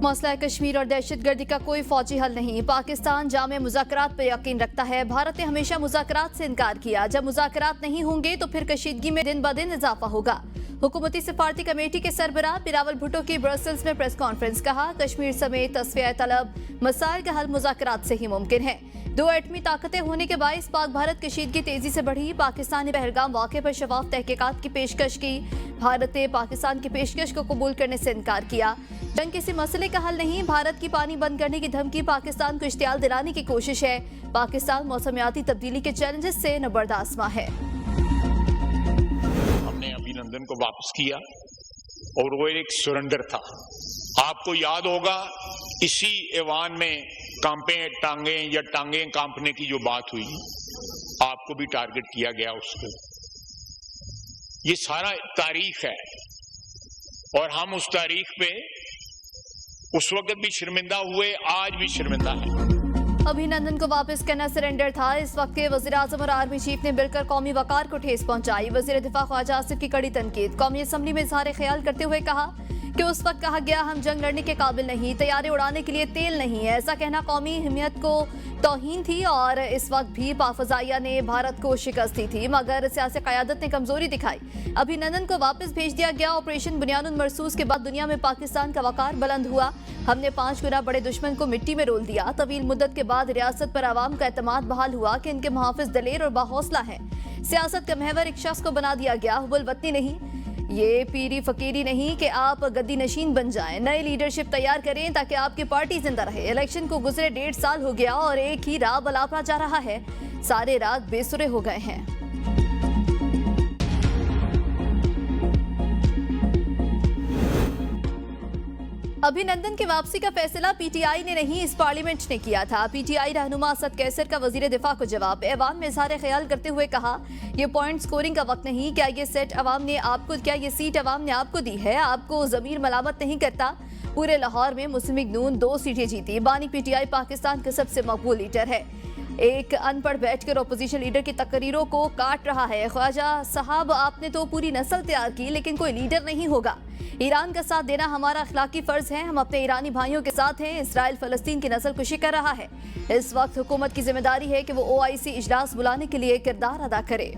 मसला कश्मीर और दहशतगर्दी का कोई फौजी हल नहीं। पाकिस्तान जामे मुज़ाकरात पर यकीन रखता है। भारत ने हमेशा मुज़ाकरात से इनकार किया। जब मुज़ाकरात नहीं होंगे तो फिर कशीदगी में दिन ब दिन इजाफा होगा। हुकूमती सिफारती कमेटी के सरबराह बिलावल भुट्टो की ब्रसेल्स में प्रेस कॉन्फ्रेंस। कहा, कश्मीर समेत तस्फिया तलब मसाइल का हल मुज़ाकरात से ही मुमकिन है। दो एटमी ताकतें होने के बायस पाक भारत कशीदगी तेजी से बढ़ी। पाकिस्तान ने पहलगाम वाक़े पर शफाफ तहकीकात की पेशकश की। भारत ने पाकिस्तान की पेशकश को कबूल करने से इनकार किया। जंग किसी मसले का हल नहीं। भारत की पानी बंद करने की धमकी पाकिस्तान को इश्तियाल दिलाने की कोशिश है। पाकिस्तान मौसमियाती तब्दीली के चैलेंजेस से नबरदास्मा है। हमने अभिनंदन को वापस किया और वो एक सरेंडर था। आपको याद होगा इसी ऐवान में कांपे टांगे या टांगे कांपने की जो बात हुई, आपको भी टारगेट किया गया उसको। ये सारा तारीख है और हम उस तारीख पे उस वक्त भी शर्मिंदा हुए, आज भी शर्मिंदा है। अभिनंदन को वापस करना सरेंडर था। इस वक्त के वज़ीर-ए-आज़म और आर्मी चीफ ने मिलकर कौमी वकार को ठेस पहुंचाई। वज़ीर दिफा ख्वाजा आसिफ की कड़ी तनकीद। कौमी असम्बली में इज़हार ख्याल करते हुए कहा कि उस वक्त कहा गया हम जंग लड़ने के काबिल नहीं, तैयारे उड़ाने के लिए तेल नहीं है। ऐसा कहना कौमी हिम्मत को तौहीन थी और इस वक्त भी पाक-फ़ज़ाइया ने भारत को शिकस्त दी थी, मगर सियासी क़यादत ने कमजोरी दिखाई। अभिनंदन को वापस भेज दिया गया। ऑपरेशन बुनियानुल मरसूस के बाद दुनिया में पाकिस्तान का वकार बुलंद हुआ। हमने 5 गुना बड़े दुश्मन को मिट्टी में रोल दिया। तवील मुद्दत के बाद रियासत पर आवाम का एतमाद बहाल हुआ कि इनके मुहाफिज दलेर और बाहौसला है। सियासत का महवर एक शख्स को बना दिया गया, हुबुल वतनी नहीं, ये पीरी फकीरी नहीं कि आप गद्दी नशीन बन जाएं। नई लीडरशिप तैयार करें ताकि आपकी पार्टी जिंदा रहे। इलेक्शन को गुजरे 1.5 साल हो गया और एक ही राग बलापा जा रहा है। सारे राग बेसुरे हो गए हैं। अभिनंदन की वापसी का फैसला पीटीआई ने नहीं, इस पार्लियामेंट ने किया था। पीटीआई रहनुमा असद कैसर का वजीर दिफा को जवाब। ऐवान में इज़हार ख्याल करते हुए कहा, ये पॉइंट स्कोरिंग का वक्त नहीं। क्या ये सीट अवाम ने आपको दी है? आपको ज़मीर मलामत नहीं करता। पूरे लाहौर में मुस्लिम लीग नून 2 सीटें जीती। बानी पीटीआई पाकिस्तान का सबसे मकबूल लीडर है। एक अनपढ़ बैठकर अपोजिशन लीडर की तकरीरों को काट रहा है। ख्वाजा साहब, आपने तो पूरी नस्ल तैयार की लेकिन कोई लीडर नहीं होगा। ईरान का साथ देना हमारा अखलाकी फर्ज है। हम अपने ईरानी भाइयों के साथ हैं। इसराइल फलस्तीन की नस्ल कुशी कर रहा है। इस वक्त हुकूमत की जिम्मेदारी है कि वो OIC इजलास बुलाने के लिए किरदार अदा करे।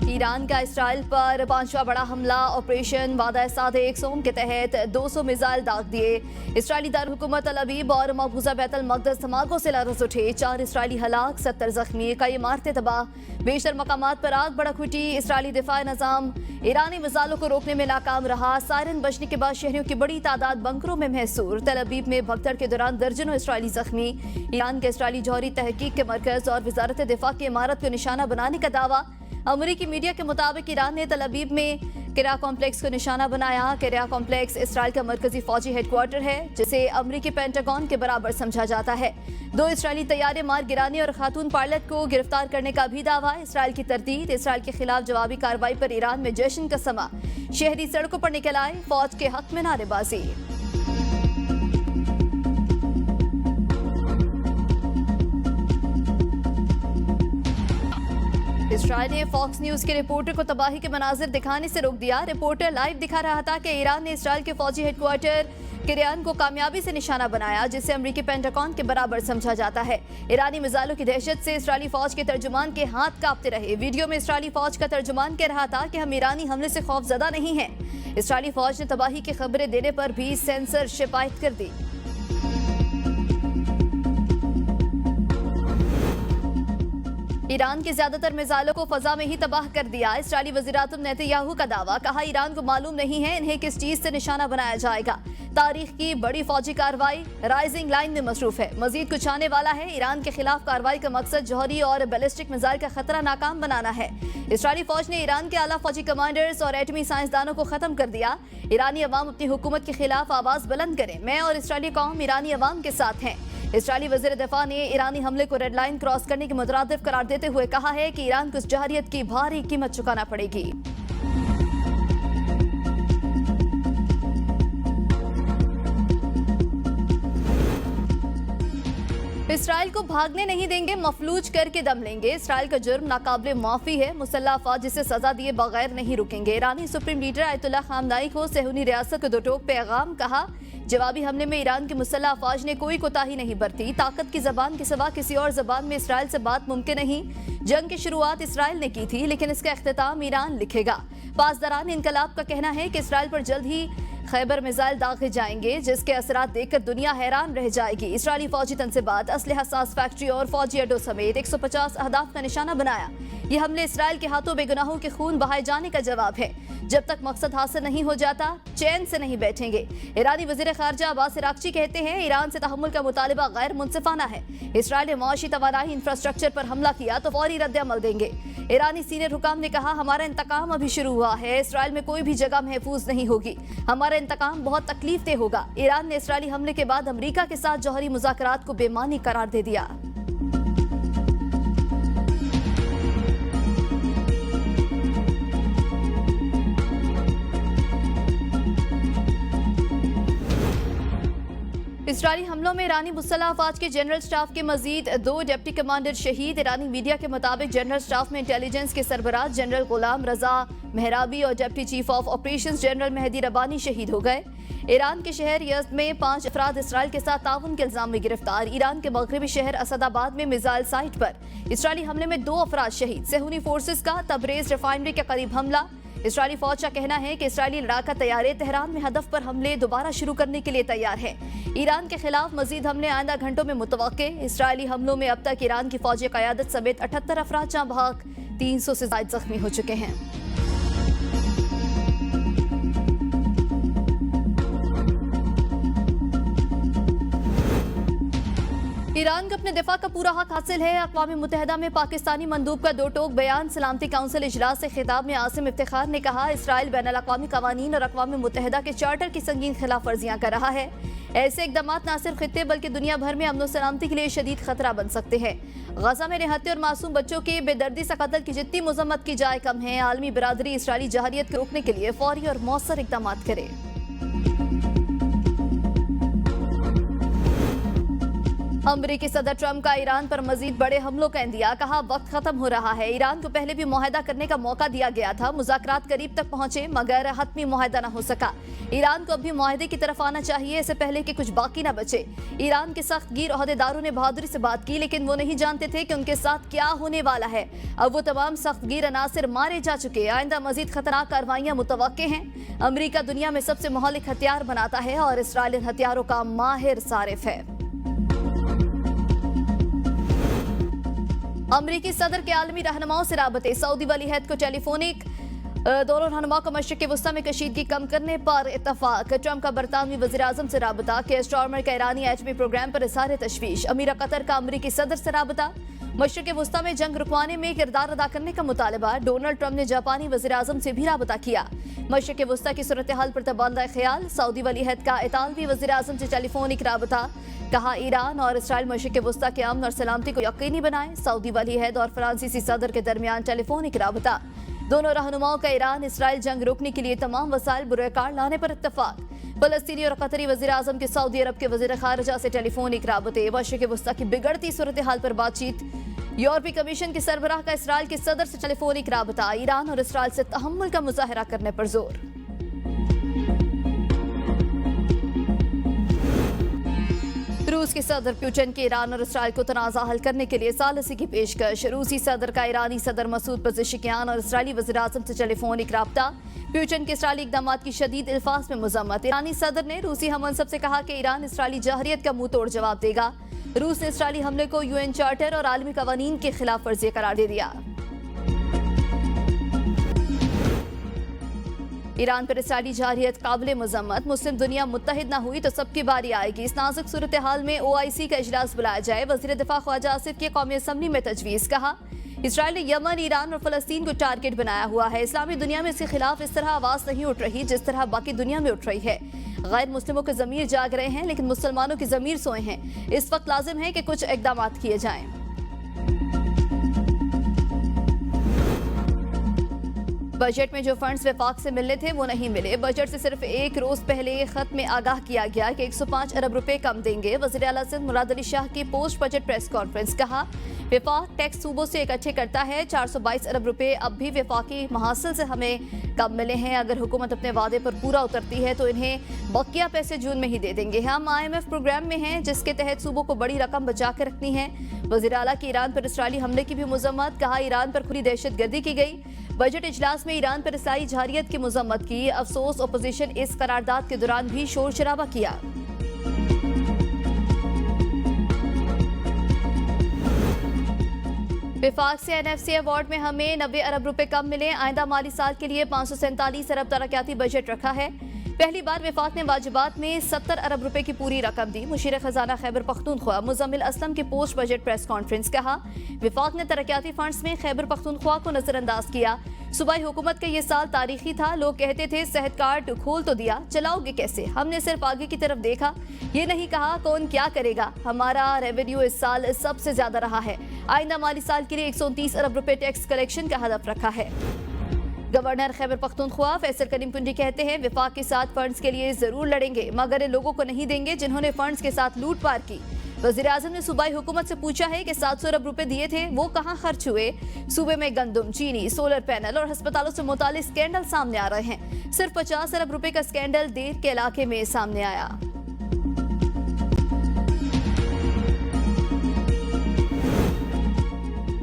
ईरान का इसराइल पर 5वां बड़ा हमला। ऑपरेशन वादा सादिक सोम के तहत 200 मिसाइल दाग दिए। इसराइली दारहुकूमत तल अवीब और मकबूजा बैतुल मक़दस धमाकों से लरज़ उठे। 4 इसराइली हलाक, 70 जख्मी, कई इमारतें तबाह, बेशतर मकामात पर आग भड़क उठी। इसराइली दिफाई निज़ाम ईरानी मिसाइलों को रोकने में नाकाम रहा। सायरन बजने के बाद शहरियों की बड़ी तादाद बंकरों में महसूर। तल अवीब में भगदड़ के दौरान दर्जनों इसराइली जख्मी। ईरान के इसराइली जौहरी तहकीक के मरकज और वजारत दिफा की इमारत को निशाना बनाने का दावा। अमरीकी मीडिया के मुताबिक ईरान ने तल अवीब में किरा कॉम्प्लेक्स को निशाना बनाया। किरा कॉम्प्लेक्स इसराइल का मरकजी फौजी हेडक्वार्टर है, जिसे अमरीकी पेंटागन के बराबर समझा जाता है। 2 इसराइली तैयारे मार गिराने और खातून पायलट को गिरफ्तार करने का भी दावा। इसराइल की तरदीद। इसराइल के खिलाफ जवाबी कार्रवाई पर ईरान में जश्न का समा। शहरी सड़कों पर निकल आए। फौज के हक में नारेबाजी। इसराइल ने फॉक्स न्यूज के रिपोर्टर को तबाही के मनाजिर दिखाने से रोक दिया। रिपोर्टर लाइव दिखा रहा था कि ईरान ने इसराइल के फौजी हेडक्वार्टर किरियान को कामयाबी से निशाना बनाया, जिसे अमरीकी पेंटागन के बराबर समझा जाता है। ईरानी मिसाइलों की दहशत से इसराइली फौज के तर्जुमान के हाथ कांपते रहे। वीडियो में इसराइली फौज का तर्जुमान कह रहा था कि हम ईरानी हमले से खौफजदा नहीं हैं। इसराइली फौज ने तबाही की खबरें देने पर भी सेंसरशिप आयद कर दी। ईरान की ज्यादातर मिसाइलों को फजा में ही तबाह कर दिया। इसराइली वज़ीर-ए-आज़म नेतन्याहू का दावा। कहा, ईरान को मालूम नहीं है इन्हें किस चीज से निशाना बनाया जाएगा। तारीख की बड़ी फौजी कार्रवाई राइजिंग लाइन में मसरूफ है। मजीद कुछ आने वाला है। ईरान के खिलाफ कार्रवाई का मकसद जौहरी और बैलिस्टिक मिसाइल का खतरा नाकाम बनाना है। इसराइली फौज ने ईरान के आला फौजी कमांडर्स और एटमी साइंसदानों को खत्म कर दिया। ईरानी अवाम अपनी हुकूमत के खिलाफ आवाज बुलंद करें। मैं और इसराइली कौम ईरानी अवाम के साथ हैं। इसराइली वज़ीर दिफा ने ईरानी हमले को रेड लाइन क्रॉस करने के मुतरादिफ करार देते हुए कहा है कि ईरान को इस जहरियत की भारी कीमत चुकाना पड़ेगी। इसराइल को भागने नहीं देंगे, मफलूज करके दम लेंगे। इसराइल का जुर्म नाकाबिले माफी है, मुसल्लह अफवाज जिसे सजा दिए बगैर नहीं रुकेंगे। ईरानी सुप्रीम लीडर आयतुल्लाह खामनाई को सेहूनी रियासत को दो टोक पैगाम। कहा, जवाबी हमले में ईरान के मुसल्लह अफवाज ने कोई कोताही नहीं बरती। ताकत की जबान के सिवा किसी और जबान में इसराइल से बात मुमकिन नहीं। जंग की शुरुआत इसराइल ने की थी, लेकिन इसका इख्तिताम ईरान लिखेगा। पासदारान इनकलाब का कहना है कि इसराइल पर जल्द ही खैबर मिसाइल दागे जाएंगे, जिसके असरात देखकर दुनिया हैरान रह जाएगी। इसराइली फौजी तनसीबात असलहा साज फैक्ट्री और फौजी अड्डों समेत 150 अहदाफ का निशाना बनाया। ये हमले इसराइल के हाथों बेगुनाहों के खून बहाए जाने का जवाब है। जब तक मकसद हासिल नहीं हो जाता, चैन से नहीं बैठेंगे। ईरानी वजीर खारजा अब्बास अराक्ची कहते हैं, ईरान से तहम्मुल का मुतालिबा गैर मुनसिफाना है। इसराइल ने मुआशी तवानाई इंफ्रास्ट्रक्चर पर हमला किया तो फौरी रद्द-ए-अमल देंगे। ईरानी सीनियर हुकाम ने कहा, हमारा इंतकाम अभी शुरू हुआ है। इसराइल में कोई भी जगह महफूज नहीं होगी। हमारा इंतकाम बहुत तकलीफ दे होगा। ईरान ने इसराइली हमले के बाद अमरीका के साथ जौहरी मुज़ाकरात को बेमानी करार दे दिया। इसराइली हमलों में ईरानी मुसल्लह अफवाज के जनरल स्टाफ के मजीद 2 डिप्टी कमांडर शहीद। ईरानी मीडिया के मुताबिक जनरल स्टाफ में इंटेलिजेंस के सरबराह जनरल गुलाम रजा मेहराबी और deputy chief of operations general Mehdi Rabbani शहीद हो गए। ईरान के शहर यज़्द में 5 अफराद इसराइल के साथ ताउन के इल्जाम में गिरफ्तार। ईरान के मगरबी शहर असदाबाद में मिसाइल साइट पर इसराइली हमले में 2 अफराद शहीद। सेहूनी फोर्सेस का तबरेज रिफाइनरी के करीब हमला। इसराइली फौज का कहना है कि इसराइली लड़ाका तैयारे तेहरान में हदफ पर हमले दोबारा शुरू करने के लिए तैयार है। ईरान के खिलाफ मजीद हमले आइंदा घंटों में मुतवक्के। इसराइली हमलों में अब तक ईरान की फौजी क़यादत समेत 78 अफराद जाँ बहक, 300 से ज़ायद जख्मी हो चुके हैं। ईरान को अपने दिफा का पूरा हक हासिल है। अक़वाम मुत्तहिदा में पाकिस्तानी मंदूब का 2 टोक बयान। सलामती काउंसिल इजलास से खिताब में आसिम इफ्तिखार ने कहा, इसराइल बैनुल अक़वामी क़वानीन और अक़वाम मुत्तहिदा के चार्टर की संगीन खिलाफ वर्जियाँ कर रहा है। ऐसे इक़दाम न सिर्फ खित्ते बल्कि दुनिया भर में अमन सलामती के लिए शदीद खतरा बन सकते हैं। गजा में निहत्ते और मासूम बच्चों के बेदर्दी से कत्ल की जितनी मजम्मत की जाए कम है। आलमी बरादरी इसराइली जहारियत को रोकने के लिए फौरी और मौसर इक़दाम करे। अमरीकी सदर ट्रंप का ईरान पर मजीद बड़े हमलों का इंदिया। कहा, वक्त खत्म हो रहा है। ईरान को पहले भी मुआहदा करने का मौका दिया गया था। मुज़ाकरात करीब तक पहुंचे मगर हतमी मुआहदा न हो सका। ईरान को अब भी मुआहदे की तरफ आना चाहिए, इससे पहले कि कुछ बाकी न बचे। ईरान के सख्त गिर ओहदेदारों ने बहादुरी से बात की, लेकिन वो नहीं जानते थे कि उनके साथ क्या होने वाला है। अब वो तमाम सख्त गिर अनासिर मारे जा चुके। आइंदा मजीद खतरनाक कार्रवाइयां मुतवक्के हैं। अमरीका दुनिया में सबसे महलिक हथियार बनाता है और इसराइल इन हथियारों का माहिर सारिफ है। अमरीकी सदर के आलमी रहनुमाओं से राबते। सऊदी वली अहद को टेलीफोनिक। दोनों रहनुमाओं को मशरिक़ वस्ता में कशीदगी कम करने पर इत्तफाक। ट्रंप का बरतानवी वज़ीर आज़म से राबता। के स्टार्मर का ईरानी एटमी प्रोग्राम पर इज़हार तशवीश। अमीर कतर का अमरीकी सदर से राबता। मशरिक़ वस्ता में जंग रुकवाने में किरदार अदा करने का मुतालबा। डोनाल्ड ट्रंप ने जापानी वज़ीर आज़म से भी राबता किया। मशरिक़ वस्ता की सूरत हाल पर तबादला ख्याल। सऊदी वली अहद का इतालवी वज़ीर आज़म से टेलीफोनिक राबता। कहा, ईरान और इसराइल मशरिक़ वस्ता के अमन और सलामती को यकीनी बनाएं। सऊदी वली अहद और फ्रांसीसी सदर के दरमियान टेलीफोनिक राबता। दोनों रहनुमाओं का ईरान इसराइल जंग रोकने के लिए तमाम वसाइल बुरेकार लाने पर इत्तफाक। फलस्तीनी और कतरी वज़ीर आज़म के सऊदी अरब के वज़ीर खारजा से टेलीफोनिक राबते। मशरिक़ वस्ता की बिगड़ती सूरत हाल पर बातचीत। यूरोपीय कमीशन के सरबराह का इसराइल के सदर से टेलीफोनिक राबता। ईरान और इसराइल से तहम्मुल का मुजाहरा करने पर जोर। रूस के सदर पुतिन की ईरान और इसराइल को तनाज़ा हल करने के लिए सालिसी की पेशकश। रूसी सदर का ईरानी सदर मसूद पज़ेशिकियान और इसराइली वज़ीर आज़म से टेलीफोनिक राब्ता। पुतिन के इसराइली इक़दाम की शदीद अल्फाज में मज़म्मत। ईरानी सदर ने रूसी हमअनसब से कहा कि ईरान इसराइली जहरियत का मुंह तोड़ जवाब देगा। रूस ने इसराइली हमले को यूएन चार्टर और आलमी कवानीन के खिलाफ वर्जी करार दे दिया। ईरान पर इसराइली जहारियत काबिल मजम्मत। मुस्लिम दुनिया मुत्तहिद न हुई तो सबकी बारी आएगी। इस नाजुक सूरत हाल में OIC का इजलास बुलाया जाए। वज़ीर दिफा ख्वाजा आसिफ की कौमी असम्बली में तजवीज़। कहा, इसराइल ने यमन, ईरान और फलस्तीन को टारगेट बनाया हुआ है। इस्लामी दुनिया में इसके खिलाफ इस तरह आवाज़ नहीं उठ रही जिस तरह बाकी दुनिया में उठ रही है। गैर मुस्लिमों के ज़मीर जाग रहे हैं, लेकिन मुसलमानों के ज़मीर सोए हैं। इस वक्त लाजिम है कि कुछ इक़दाम किए जाएं। बजट में जो फंड्स विफाक से मिलने थे वो नहीं मिले। बजट से सिर्फ एक रोज पहले खत में आगाह किया गया कि 105 अरब रुपए कम देंगे। वज़ीर आला सिंध मुराद अली शाह की पोस्ट बजट प्रेस कॉन्फ्रेंस, कहा विफाक टैक्स सूबों से इकट्ठे करता है। 422 अरब रुपए अब भी विफाकी महासिल से हमें कम मिले हैं। अगर हुकूमत अपने वादे पर पूरा उतरती है तो इन्हें बकिया पैसे जून में ही दे देंगे। हम IMF प्रोग्राम में हैं जिसके तहत सूबों को बड़ी रकम बचा कर रखनी है। वज़ीर आला की ईरान पर इसराइली हमले की भी मजम्मत, कहा ईरान पर खुली दहशतगर्दी की गई। बजट इजलास में ईरान पर इसराइली जारियत की मजम्मत की। अफसोस अपोजिशन इस करारदाद के दौरान भी शोर शराबा किया। विफाक से NFC अवार्ड में हमें 90 अरब रुपए कम मिले। आइंदा माली साल के लिए 547 अरब तरक्याती बजट रखा है। पहली बार विफाक ने वाजिबात में 70 अरब रुपए की पूरी रकम दी। मुशीर खजाना खैबर पख्तूनख्वा मुजम्मिल असलम की पोस्ट बजट प्रेस कॉन्फ्रेंस, कहा विफाक ने तरक्याती फंड्स में खैबर पख्तूनख्वा को नजरअंदाज किया। सूबाई हुकूमत का ये साल तारीखी था। लोग कहते थे सेहत कार्ड खोल तो दिया, चलाओगे कैसे? हमने सिर्फ आगे की तरफ देखा, ये नहीं कहा कौन क्या करेगा। हमारा रेवेन्यू इस साल सबसे ज्यादा रहा है। आइंदा माली साल के लिए 129 अरब रुपए टैक्स कलेक्शन का हदफ रखा है। गवर्नर खैबर पख्तूनख्वा फैसल करीम कुंडी कहते हैं विफाक के साथ फंड्स के लिए जरूर लड़ेंगे मगर इन लोगों को नहीं देंगे जिन्होंने फंड्स के साथ लूट पार की। वज़ीर आज़म ने सूबाई हुकूमत से पूछा है कि 700 अरब रुपए दिए थे वो कहां खर्च हुए। सूबे में गंदम, चीनी, सोलर पैनल और अस्पतालों से मुतालिक स्कैंडल सामने आ रहे हैं। सिर्फ 50 अरब रुपए का स्कैंडल देर के इलाके में सामने आया।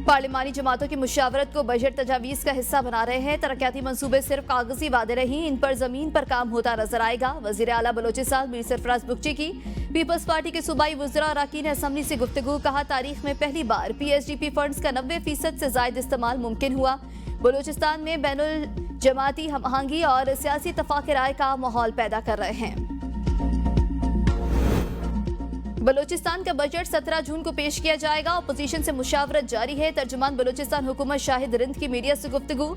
पार्लिमानी जमातों की मुशावरत को बजट तजावीज़ का हिस्सा बना रहे हैं। तरक्याती मंसूबे सिर्फ कागजी वादे नहीं, इन पर जमीन पर काम होता नजर आएगा। वज़ीर आला बलोचिस्तान मीर सरफराज बुगची की पीपल्स पार्टी के सूबाई वज़रा और अरकान असम्बली से गुफ्तगू, कहा तारीख में पहली बार PSDP फंड्स का 90% से ज्यादा इस्तेमाल मुमकिन हुआ। बलोचिस्तान में बैनुल जमाती हम आहंगी और सियासी इत्तफाक राय का माहौल पैदा कर रहे हैं। बलोचिस्तान का बजट 17 जून को पेश किया जाएगा। अपोजिशन से मुशावरत जारी है। तर्जुमान बलोचिस्तान हुकूमत शाहिद रिंद की मीडिया से गुफ्तगू,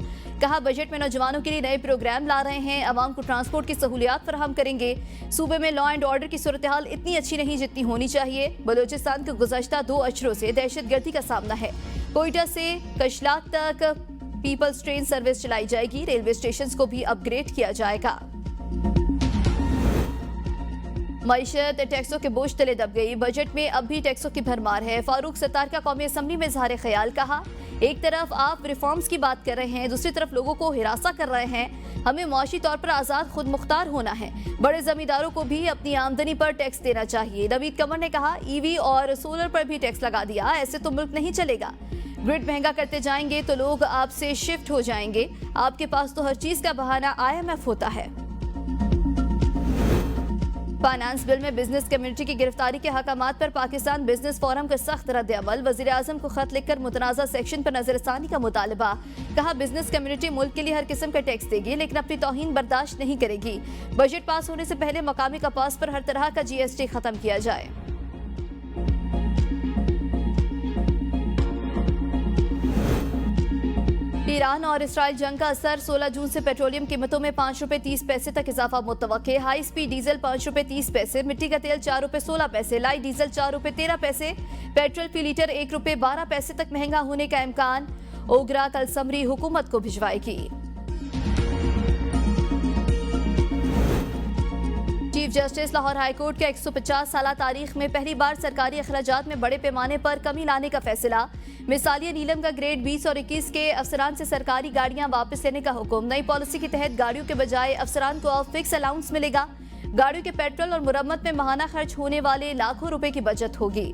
कहा बजट में नौजवानों के लिए नए प्रोग्राम ला रहे हैं, अवाम को ट्रांसपोर्ट की सहूलियात फराहम करेंगे। सूबे में लॉ एंड ऑर्डर की सूरत हाल इतनी अच्छी नहीं जितनी होनी चाहिए। बलोचिस्तान को गुज़श्ता 2 अशरों से दहशतगर्दी का सामना है। कोयटा से कशलाक तक पीपल्स ट्रेन सर्विस चलाई जाएगी। रेलवे स्टेशन को भी अपग्रेड किया जाएगा। मईशत टैक्सों के बोझ तले दब गई। बजट में अब भी टैक्सों की भरमार है। फारूक सत्तार का कौमी असम्बली में इज़हार ख्याल, कहा एक तरफ आप रिफॉर्म्स की बात कर रहे हैं, दूसरी तरफ लोगों को हिरासा कर रहे हैं। हमें मुआशी तौर पर आज़ाद खुद मुख्तार होना है। बड़े जमींदारों को भी अपनी आमदनी पर टैक्स देना चाहिए। नवीद कमर ने कहा EV और सोलर पर भी टैक्स लगा दिया, ऐसे तो मुल्क नहीं चलेगा। ग्रिड महंगा करते जाएंगे तो लोग आपसे शिफ्ट हो जाएंगे। आपके पास तो हर चीज का बहाना IMF होता है। फाइनेंस बिल में बिजनेस कम्युनिटी की गिरफ्तारी के हकामात पर पाकिस्तान बिजनेस फोरम का सख्त रद्द-ए-अमल। वज़ीर आज़म को खत लिखकर मुतनाज़ा सेक्शन पर नजरसानी का मुतालबा, कहा बिजनेस कम्युनिटी मुल्क के लिए हर किस्म का टैक्स देगी लेकिन अपनी तौहीन बर्दाश्त नहीं करेगी। बजट पास होने से पहले मकामी कपास पर हर तरह का GST खत्म किया जाए। ईरान और इसराइल जंग का असर 16 जून से पेट्रोलियम कीमतों में 5 रुपए 30 पैसे तक इजाफा मुतवक्के। हाई स्पीड डीजल 5 रुपए 30 पैसे, मिट्टी का तेल 4 रुपए 16 पैसे, लाइट डीजल 4 रुपए 13 पैसे, पेट्रोल फी लीटर 1 रुपए 12 पैसे तक महंगा होने का इम्कान। ओगरा कल समरी हुकूमत को भिजवाएगी। चीफ जस्टिस लाहौर हाईकोर्ट के 150 साल तारीख में पहली बार सरकारी अखराजात में बड़े पैमाने पर कमी लाने का फैसला। मिसालिया नीलम का ग्रेड 20 और 21 के अफसरान से सरकारी गाड़ियां वापस लेने का हुक्म। नई पॉलिसी के तहत गाड़ियों के बजाय अफसरान को अब फिक्स अलाउंस मिलेगा। गाड़ियों के पेट्रोल और मुरम्मत में माहाना खर्च होने वाले लाखों रुपए की बचत होगी।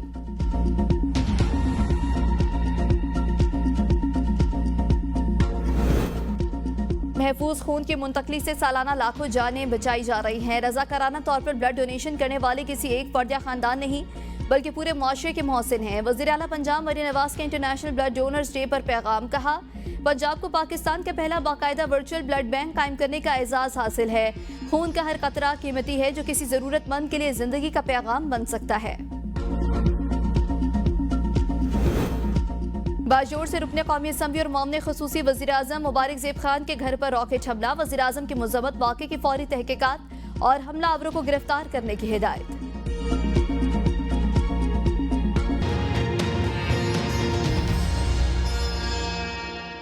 महफूज खून की मुंतकली से सालाना लाखों जानें बचाई जा रही हैं। रजाकाराना तौर पर ब्लड डोनेशन करने वाले किसी एक फर्द या खानदान नहीं बल्कि पूरे मुआशरे के मोहसिन हैं। वज़ीर आला पंजाब मरीन नवाज के इंटरनेशनल ब्लड डोनर्स डे पर पैगाम, कहा पंजाब को पाकिस्तान का पहला बाकायदा वर्चुअल ब्लड बैंक कायम करने का एजाज हासिल है। खून का हर कतरा कीमती है जो किसी जरूरतमंद के लिए जिंदगी का पैगाम बन सकता है। बाजोर से रुकने कौमी असम्बली और मोमने खसूसी वज़ीर आज़म मुबारक ज़ेब खान के घर पर रॉकेट हमला। वज़ीर आज़म की मुज़म्मत, वाक़े की फौरी तहकीकात और हमला आवरों को गिरफ्तार करने की हिदायत।